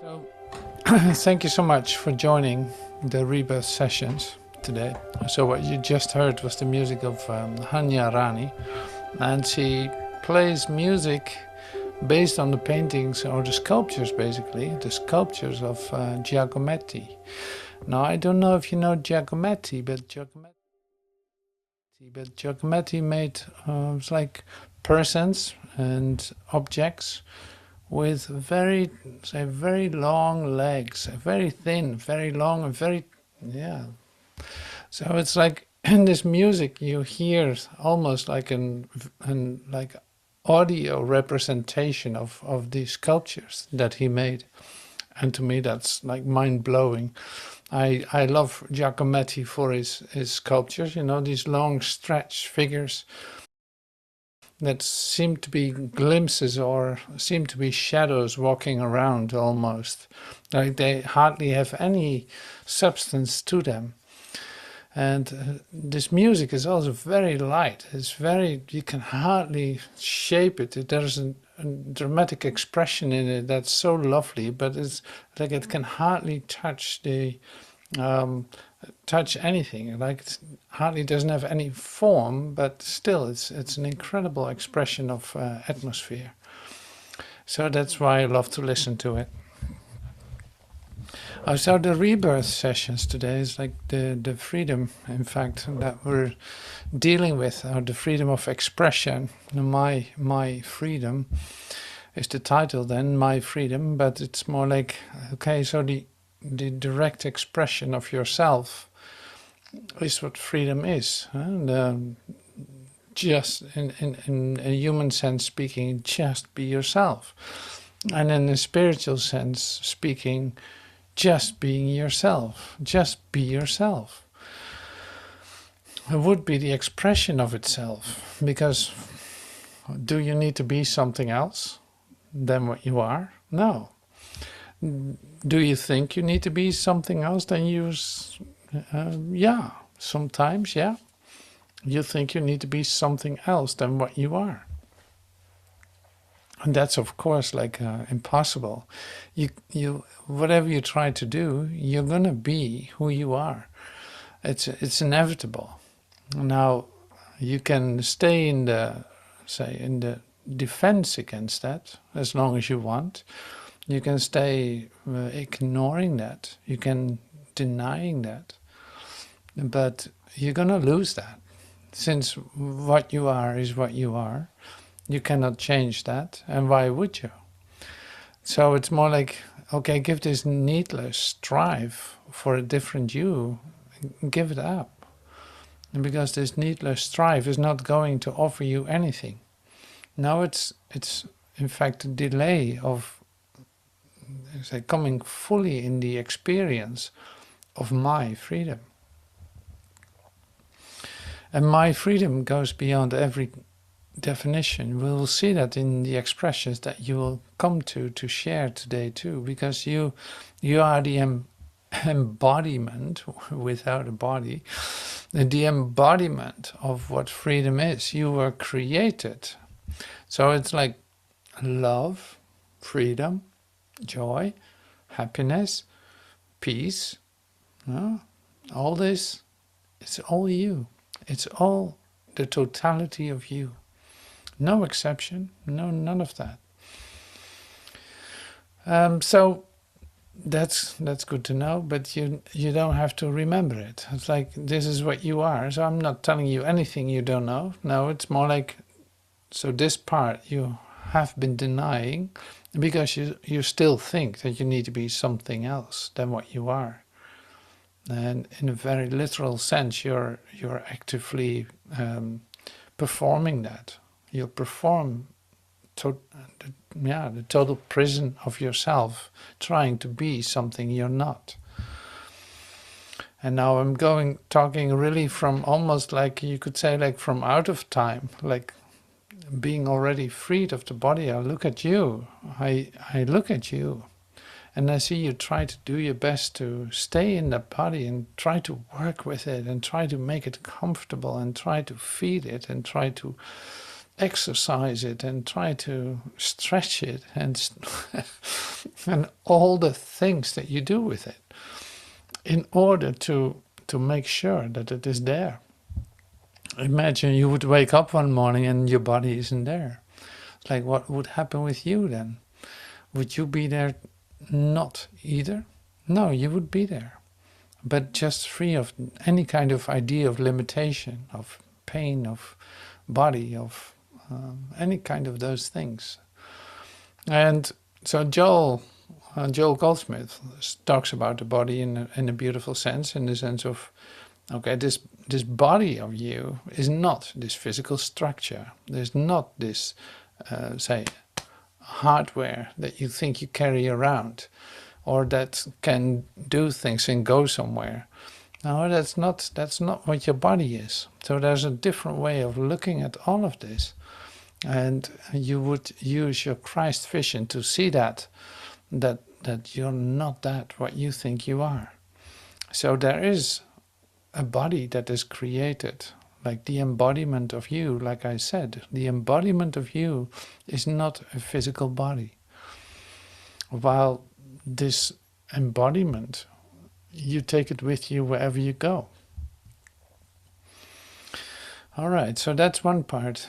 So, thank you so much for joining the Rebirth Sessions today. So what you just heard was the music of Hanya Rani, and she plays music based on the paintings or the sculptures, basically, the sculptures of Giacometti. Now, I don't know if you know Giacometti, but Giacometti made it's like persons and objects with very, say, very long legs, very thin, very long, and very, yeah. So it's like in this music you hear almost like an like audio representation of these sculptures that he made, and to me that's like mind blowing. I love Giacometti for his sculptures. You know, these long stretch figures that seem to be glimpses or seem to be shadows walking around almost. Like they hardly have any substance to them. And this music is also very light. It's very, you can hardly shape it. There's a dramatic expression in it that's so lovely, but it's like it can hardly touch the touch anything. Like it hardly doesn't have any form, but still it's an incredible expression of atmosphere. So that's why I love to listen to it. So the rebirth sessions today is like the freedom, in fact, that we're dealing with, or the freedom of expression. My freedom is the title then, my freedom, but it's more like, okay, so the direct expression of yourself is what freedom is. And, just in a human sense speaking, just be yourself. And in a spiritual sense speaking, just being yourself. Just be yourself. It would be the expression of itself, because do you need to be something else than what you are? No. Do you think you need to be something else than you? Yeah, sometimes, yeah. You think you need to be something else than what you are. And that's of course like impossible. You whatever you try to do, you're gonna be who you are. It's inevitable. Now you can stay in the defense against that as long as you want. You can stay ignoring that. You can denying that. But you're gonna lose that, since what you are is what you are. You cannot change that, and why would you? So it's more like, okay, give this needless strive for a different you, give it up. And because this needless strive is not going to offer you anything. Now it's in fact a delay of, say, coming fully in the experience of my freedom. And my freedom goes beyond every definition. We will see that in the expressions that you will come to share today too, because you are the embodiment without a body, the embodiment of what freedom is. You were created. So it's like love, freedom, joy, happiness, peace, all this, it's all you. It's all the totality of you. No exception, no, none of that. So that's good to know, but you don't have to remember it. It's like, this is what you are. So I'm not telling you anything you don't know. No, it's more like, so this part you have been denying because you still think that you need to be something else than what you are. And in a very literal sense, you're actively performing that. You perform the total prison of yourself, trying to be something you're not. And now I'm talking really from almost like, you could say, like from out of time, like being already freed of the body. I look at you, I look at you, and I see you try to do your best to stay in the body and try to work with it and try to make it comfortable and try to feed it and try to exercise it and try to stretch it and and all the things that you do with it in order to make sure that it is there. Imagine you would wake up one morning and your body isn't there. It's like, what would happen with you then? Would you be there not either? No, you would be there, but just free of any kind of idea of limitation, of pain, of body, of any kind of those things. And so Joel Goldsmith talks about the body in a beautiful sense, in the sense of, okay, this body of you is not this physical structure. There's not this, say, hardware that you think you carry around, or that can do things and go somewhere. No, that's not what your body is. So there's a different way of looking at all of this, and you would use your Christ vision to see that you're not that what you think you are. So there is a body that is created, like the embodiment of you. Like I said, the embodiment of you is not a physical body. While this embodiment, you take it with you wherever you go. All right, so that's one part.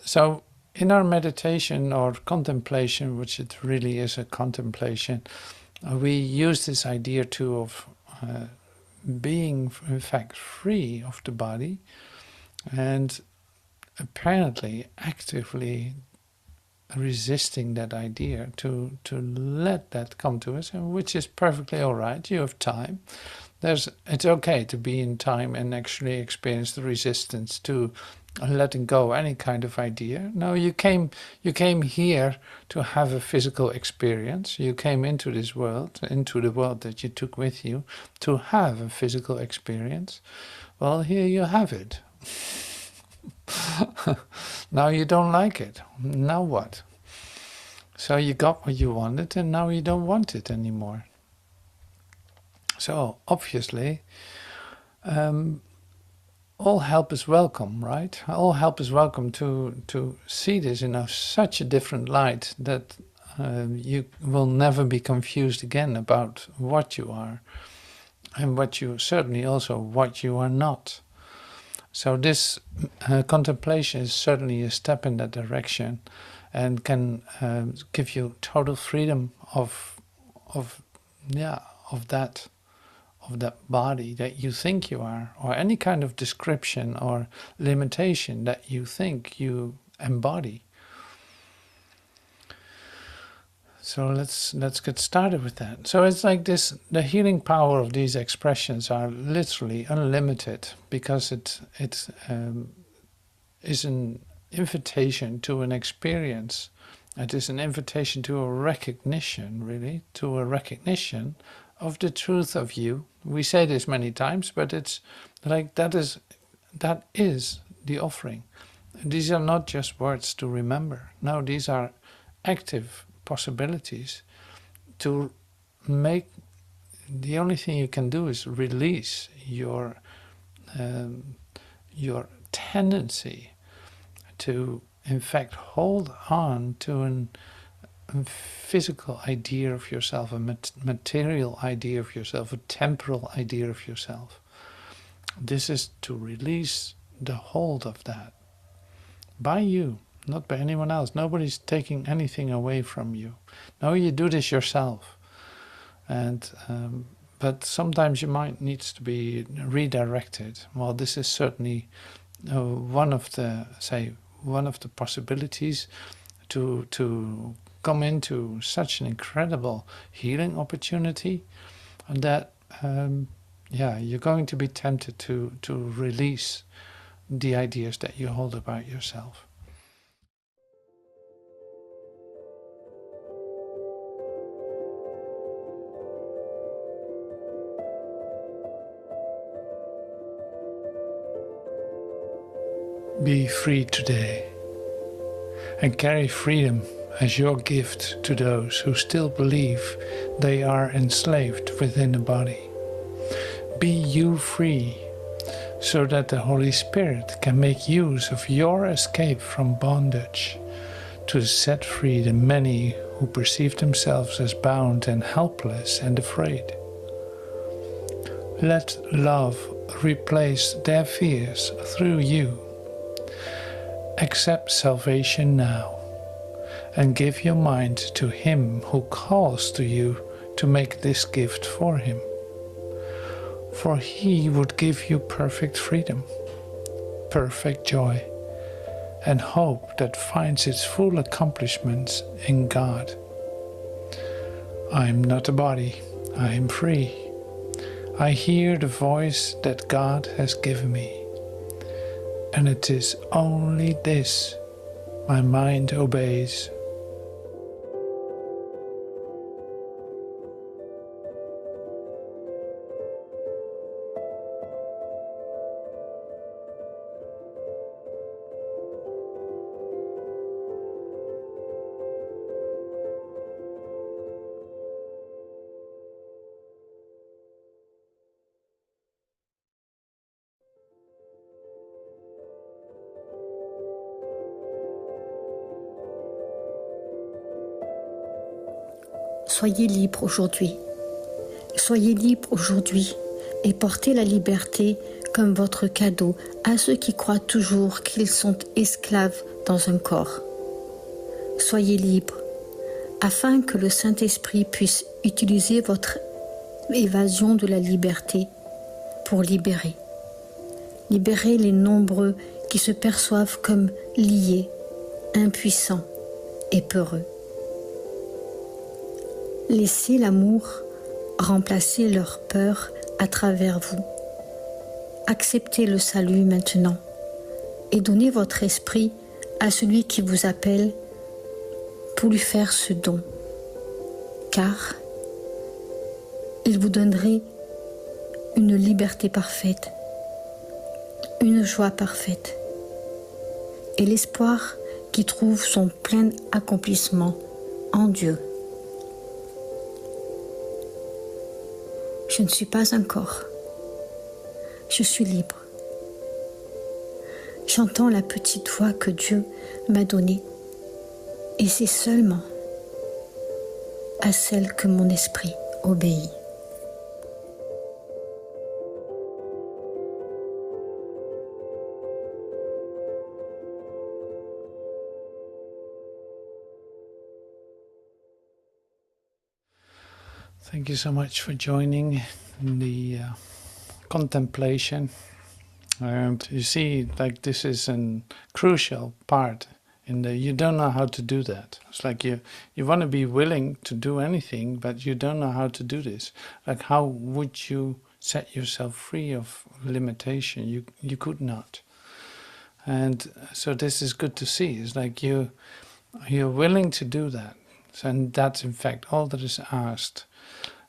So in our meditation or contemplation, which it really is a contemplation, we use this idea too of being, in fact, free of the body, and apparently actively resisting that idea to let that come to us, and which is perfectly all right. You have time. It's okay to be in time and actually experience the resistance to letting go any kind of idea. No, you came here to have a physical experience. You came into this world, into the world that you took with you, to have a physical experience. Well, here you have it. Now you don't like it. Now what? So you got what you wanted, and now you don't want it anymore. So obviously, all help is welcome, right? All help is welcome to see this in such a different light that you will never be confused again about what you are, and what you are not. So this contemplation is certainly a step in that direction, and can give you total freedom of that body that you think you are, or any kind of description or limitation that you think you embody. So let's get started with that. So it's like this: the healing power of these expressions are literally unlimited, because it is an invitation to an experience. It is an invitation to a recognition, really, to a recognition of the truth of you. We say this many times, but it's like that is the offering. These are not just words to remember. No, these are active possibilities to make. The only thing you can do is release your tendency to, in fact, hold on to a physical idea of yourself, a material idea of yourself, a temporal idea of yourself. This is to release the hold of that by you, not by anyone else. Nobody's taking anything away from you. No, you do this yourself. And but sometimes you might need to be redirected. Well, this is certainly one of the possibilities to come into such an incredible healing opportunity, that you're going to be tempted to release the ideas that you hold about yourself. Be free today, and carry freedom as your gift to those who still believe they are enslaved within the body. Be you free so that the Holy Spirit can make use of your escape from bondage to set free the many who perceive themselves as bound and helpless and afraid. Let love replace their fears through you. Accept salvation now and give your mind to Him who calls to you to make this gift for Him. For He would give you perfect freedom, perfect joy, and hope that finds its full accomplishments in God. I am not a body, I am free. I hear the voice that God has given me, and it is only this my mind obeys. Soyez libre aujourd'hui. Soyez libre aujourd'hui et portez la liberté comme votre cadeau à ceux qui croient toujours qu'ils sont esclaves dans un corps. Soyez libre afin que le Saint-Esprit puisse utiliser votre évasion de la liberté pour libérer. Libérer les nombreux qui se perçoivent comme liés, impuissants et peureux. Laissez l'amour remplacer leur peur à travers vous. Acceptez le salut maintenant et donnez votre esprit à celui qui vous appelle pour lui faire ce don. Car il vous donnerait une liberté parfaite, une joie parfaite et l'espoir qui trouve son plein accomplissement en Dieu. Je ne suis pas un corps. Je suis libre. J'entends la petite voix que Dieu m'a donnée et c'est seulement à celle que mon esprit obéit. Thank you so much for joining the contemplation. You see, like this is a crucial part in the, you don't know how to do that. It's like you want to be willing to do anything, but you don't know how to do this. Like how would you set yourself free of limitation? You could not. And so this is good to see. It's like you're willing to do that. And that's in fact all that is asked.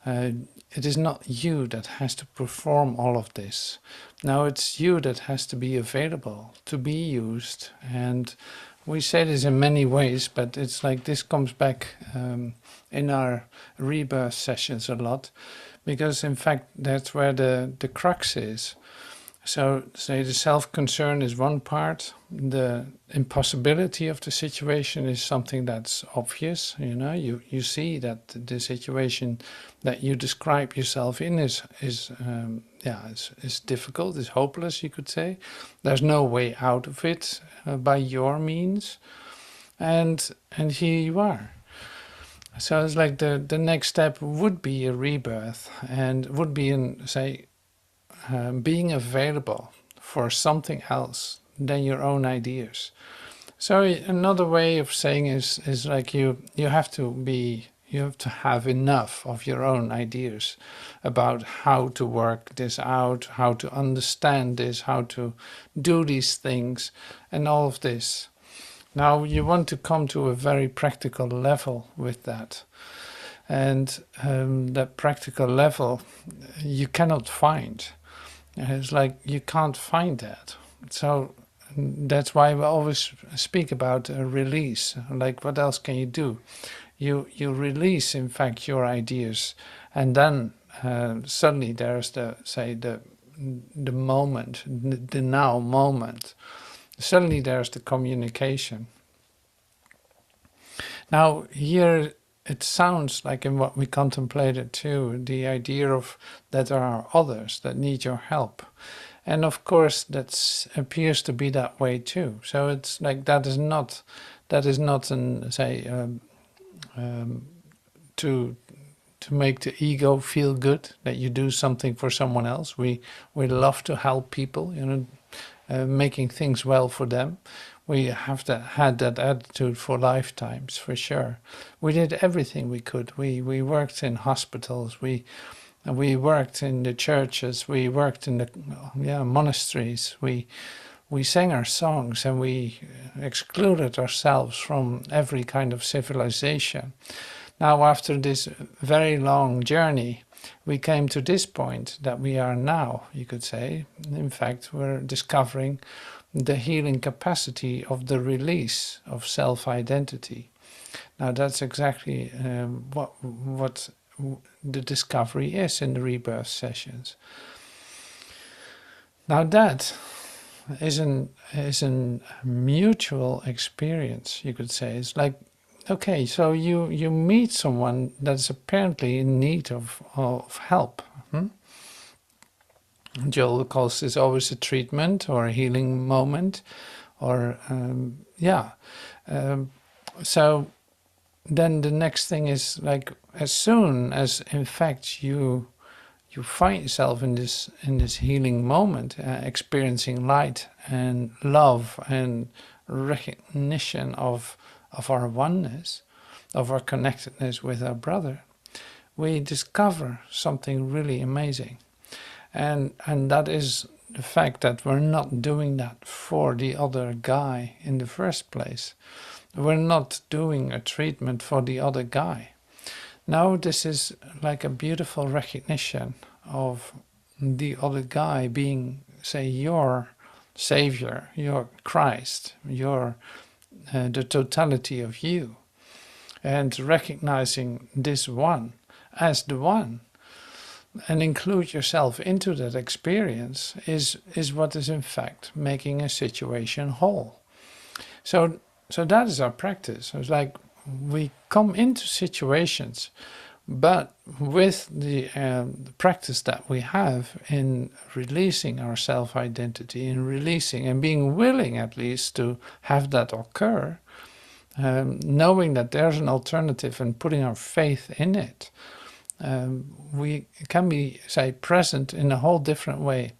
It is not you that has to perform all of this. Now it's you that has to be available to be used. And we say this in many ways, but it's like this comes back in our Rebirth Sessions a lot, because in fact that's where the crux is. So say the self-concern is one part, the impossibility of the situation is something that's obvious, you know, you see that the situation that you describe yourself in is difficult, is hopeless, you could say. There's no way out of it by your means, and here you are. So it's like the next step would be a rebirth, and would be in, say, being available for something else than your own ideas. So another way of saying is like you have to have enough of your own ideas about how to work this out, how to understand this, how to do these things, and all of this. Now you want to come to a very practical level with that. And that practical level you cannot find. It's like you can't find that. So that's why we always speak about a release. Like what else can you do? You release in fact your ideas, and then suddenly there's the the moment, the now moment. Suddenly there's the communication. Now here it sounds like in what we contemplated too, the idea of that there are others that need your help. And of course that appears to be that way too. So it's like that is not an say to make the ego feel good that you do something for someone else. We love to help people, making things well for them. We have had that attitude for lifetimes, for sure. We did everything we could. We worked in hospitals. We worked in the churches. We worked in the monasteries. We sang our songs, and we excluded ourselves from every kind of civilization. Now, after this very long journey, we came to this point that we are now, you could say. In fact, we're discovering the healing capacity of the release of self-identity. Now, that's exactly what the discovery is in the Rebirth Sessions. Now, that is a mutual experience, you could say. It's like, okay, so you meet someone that's apparently in need of help. Joel calls this always a treatment or a healing moment, or so then the next thing is like, as soon as in fact you find yourself in this healing moment, experiencing light and love and recognition of our oneness, of our connectedness with our brother, we discover something really amazing. And that is the fact that we're not doing that for the other guy in the first place. We're not doing a treatment for the other guy. Now this is like a beautiful recognition of the other guy being, say, your Savior, your Christ, your the totality of you. And recognizing this one as the one, and include yourself into that experience is what is in fact making a situation whole. So that is our practice. It's like we come into situations, but with the practice that we have in releasing our self-identity, in releasing and being willing at least to have that occur, knowing that there's an alternative and putting our faith in it, we can be, say, present in a whole different way.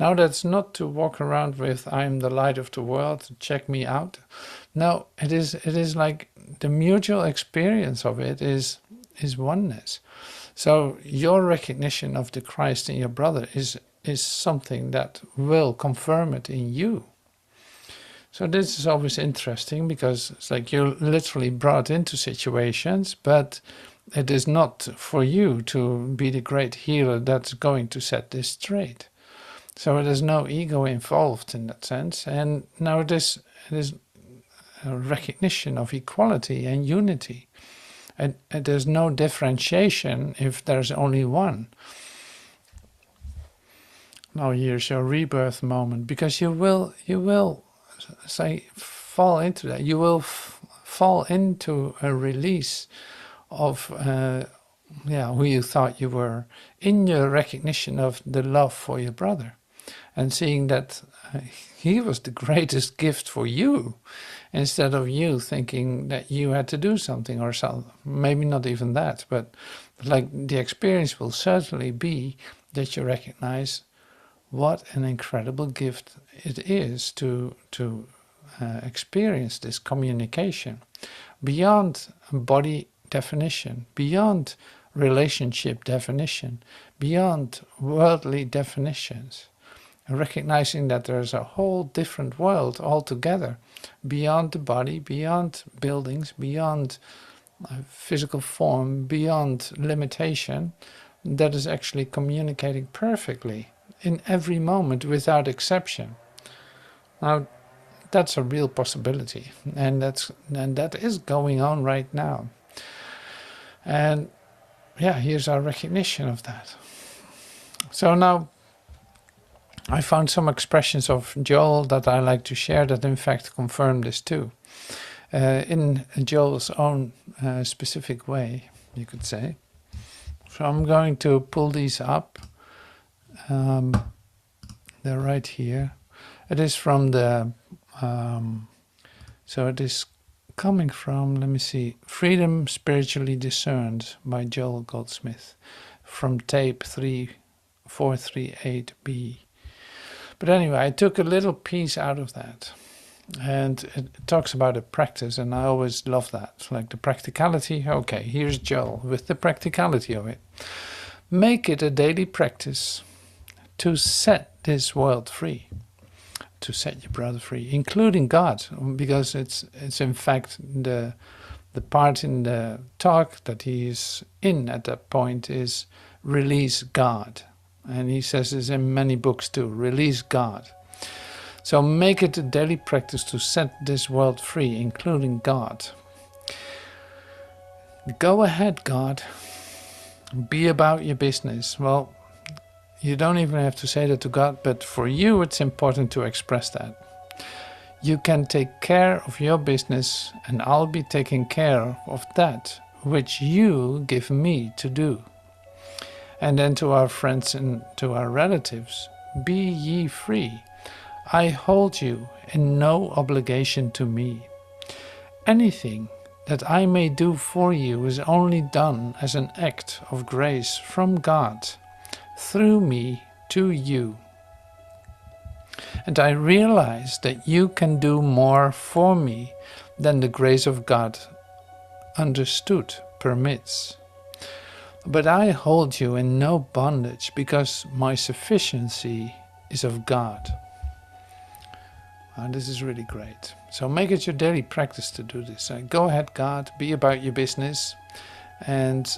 Now that's not to walk around with "I'm the light of the world, check me out." No, it is like the mutual experience of it is oneness. So your recognition of the Christ in your brother is something that will confirm it in you. So this is always interesting, because it's like you're literally brought into situations, but it is not for you to be the great healer that's going to set this straight. So there's no ego involved in that sense. And now it is a recognition of equality and unity. And there's no differentiation if there's only one. Now here's your rebirth moment, because you will say fall into that. You will fall into a release of who you thought you were, in your recognition of the love for your brother, and seeing that he was the greatest gift for you, instead of you thinking that you had to do something or something. Maybe not even that, but like the experience will certainly be that you recognize what an incredible gift it is to experience this communication beyond body definition, beyond relationship definition, beyond worldly definitions, and recognizing that there's a whole different world altogether, beyond the body, beyond buildings, beyond physical form, beyond limitation, that is actually communicating perfectly in every moment without exception. Now, that's a real possibility, and that is going on right now. And here's our recognition of that. So now I found some expressions of Joel that I like to share that in fact confirm this too. In Joel's own specific way, you could say. So I'm going to pull these up. They're right here. It is from the, so it is coming from, let me see, Freedom Spiritually Discerned by Joel Goldsmith from tape 3438B. But anyway, I took a little piece out of that. And it talks about a practice, and I always love that. Like the practicality. Okay, here's Joel with the practicality of it. Make it a daily practice to set this world free, to set your brother free, including God, because it's in fact the part in the talk that he is in at that point is release God, and he says this in many books too. Release God. So make it a daily practice to set this world free, including God. Go ahead, God. Be about your business. Well, you don't even have to say that to God, but for you it's important to express that. You can take care of your business, and I'll be taking care of that which you give me to do. And then to our friends and to our relatives, be ye free. I hold you in no obligation to me. Anything that I may do for you is only done as an act of grace from God, through me to you. And I realize that you can do more for me than the grace of God understood permits. But I hold you in no bondage, because my sufficiency is of God. This is really great. So make it your daily practice to do this. Go ahead, God, be about your business, and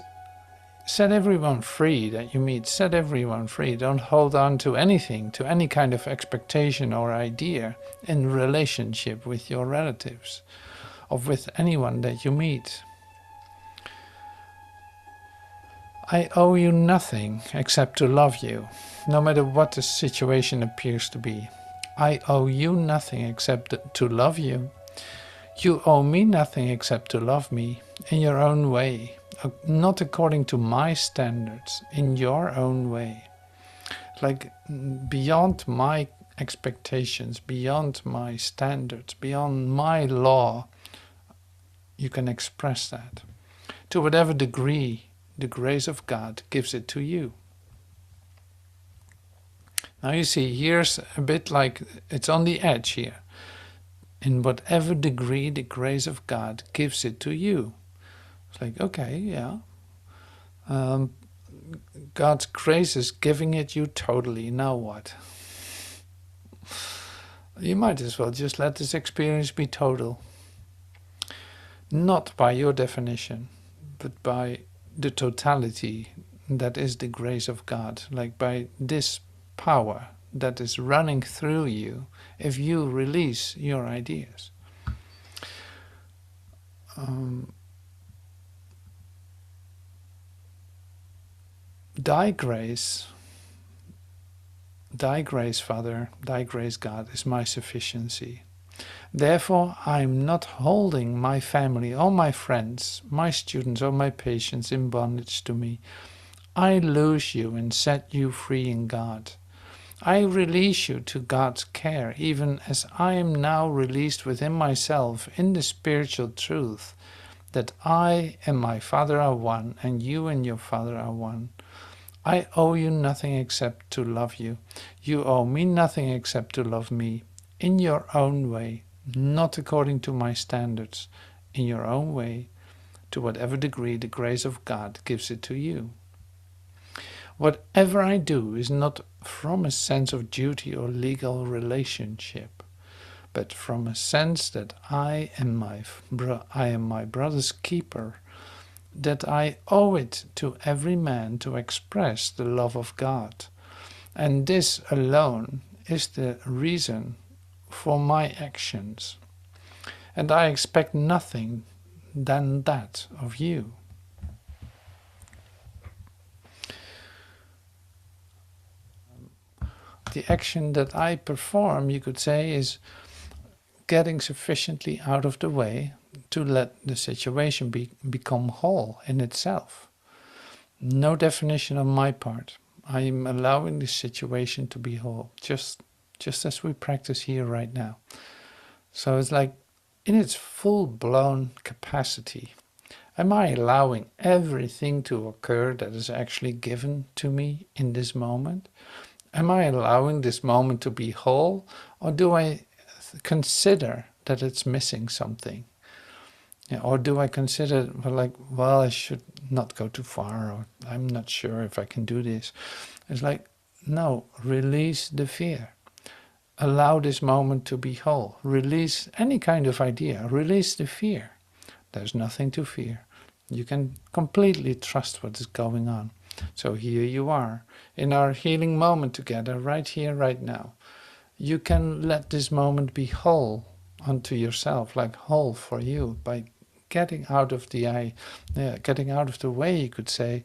set everyone free that you meet. Set everyone free. Don't hold on to anything, to any kind of expectation or idea in relationship with your relatives or with anyone that you meet. I owe you nothing except to love you, no matter what the situation appears to be. I owe you nothing except to love you. You owe me nothing except to love me in your own way, not according to my standards, in your own way. Like beyond my expectations, beyond my standards, beyond my law, you can express that. To whatever degree the grace of God gives it to you. Now you see, here's a bit like it's on the edge here. In whatever degree the grace of God gives it to you. It's like, okay, yeah. God's grace is giving it you totally. Now what? You might as well just let this experience be total. Not by your definition, but by the totality that is the grace of God. Like by this power that is running through you if you release your ideas. Thy grace, Father, thy grace, God, is my sufficiency. Therefore, I am not holding my family or my friends, my students or my patients in bondage to me. I loose you and set you free in God. I release you to God's care, even as I am now released within myself in the spiritual truth that I and my Father are one, and you and your Father are one. I owe you nothing except to love you. You owe me nothing except to love me, in your own way, not according to my standards, in your own way, to whatever degree the grace of God gives it to you. Whatever I do is not from a sense of duty or legal relationship, but from a sense that I am my brother's keeper, that I owe it to every man to express the love of God. And this alone is the reason for my actions. And I expect nothing than that of you. the action that I perform, you could say, is getting sufficiently out of the way to let the situation become whole in itself. No definition on my part. I'm allowing the situation to be whole, just as we practice here right now. So it's like in its full-blown capacity. Am I allowing everything to occur that is actually given to me in this moment? Am I allowing this moment to be whole, or do I consider that it's missing something? Yeah, or do I consider, well, I should not go too far, or I'm not sure if I can do this? It's like, no, release the fear. Allow this moment to be whole. Release any kind of idea. Release the fear. There's nothing to fear. You can completely trust what is going on. So here you are, in our healing moment together, right here, right now. You can let this moment be whole unto yourself, like whole for you, by getting out of the way, you could say,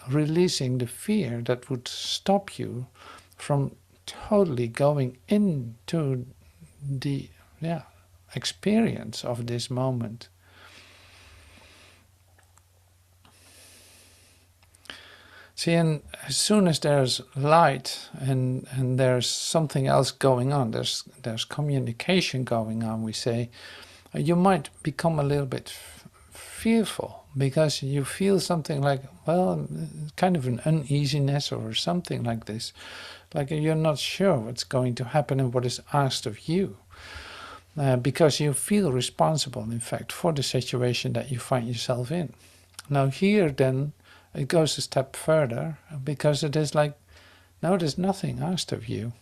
releasing the fear that would stop you from totally going into the experience of this moment. See, and as soon as there's light and there's something else going on, there's communication going on, we say, you might become a little bit fearful because you feel something like, well, kind of an uneasiness or something like this. Like you're not sure what's going to happen and what is asked of you. Because you feel responsible, in fact, for the situation that you find yourself in. Now here then, it goes a step further, because it is like, no, there's nothing asked of you.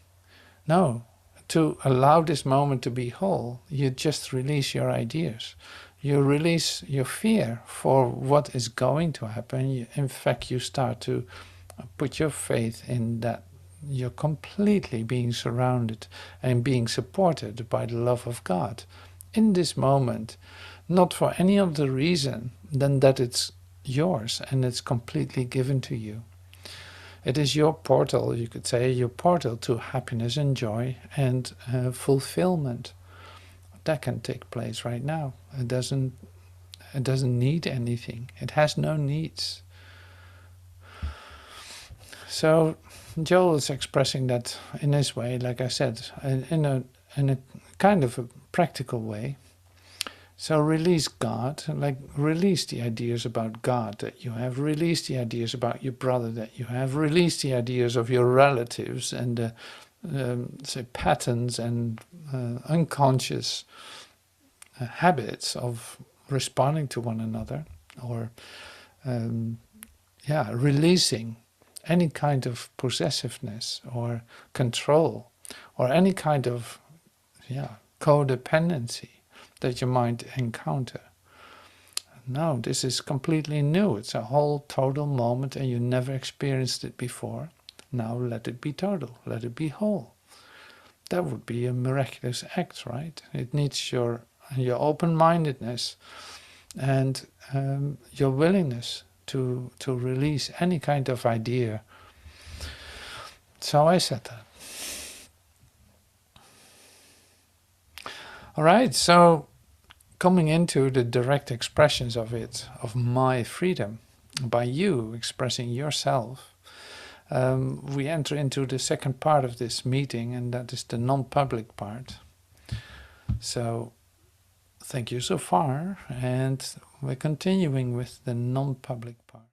No, to allow this moment to be whole, you just release your ideas. You release your fear for what is going to happen. In fact, you start to put your faith in that you're completely being surrounded and being supported by the love of God in this moment, not for any other reason than that it's yours and it's completely given to you. It is your portal, you could say, your portal to happiness and joy and fulfillment. That can take place right now. It doesn't need anything. It has no needs. So Joel is expressing that in his way, like I said, in a kind of a practical way. So release God, like release the ideas about God that you have, release the ideas about your brother that you have, release the ideas of your relatives and say patterns and unconscious habits of responding to one another, or releasing any kind of possessiveness or control or any kind of codependency that you might encounter. No, this is completely new. It's a whole total moment and you never experienced it before. Now let it be total, let it be whole. That would be a miraculous act, right? It needs your open-mindedness and your willingness to release any kind of idea. So I said that. All right, so coming into the direct expressions of it, of my freedom, by you expressing yourself, we enter into the second part of this meeting, and that is the non-public part. So thank you so far, and we're continuing with the non-public part.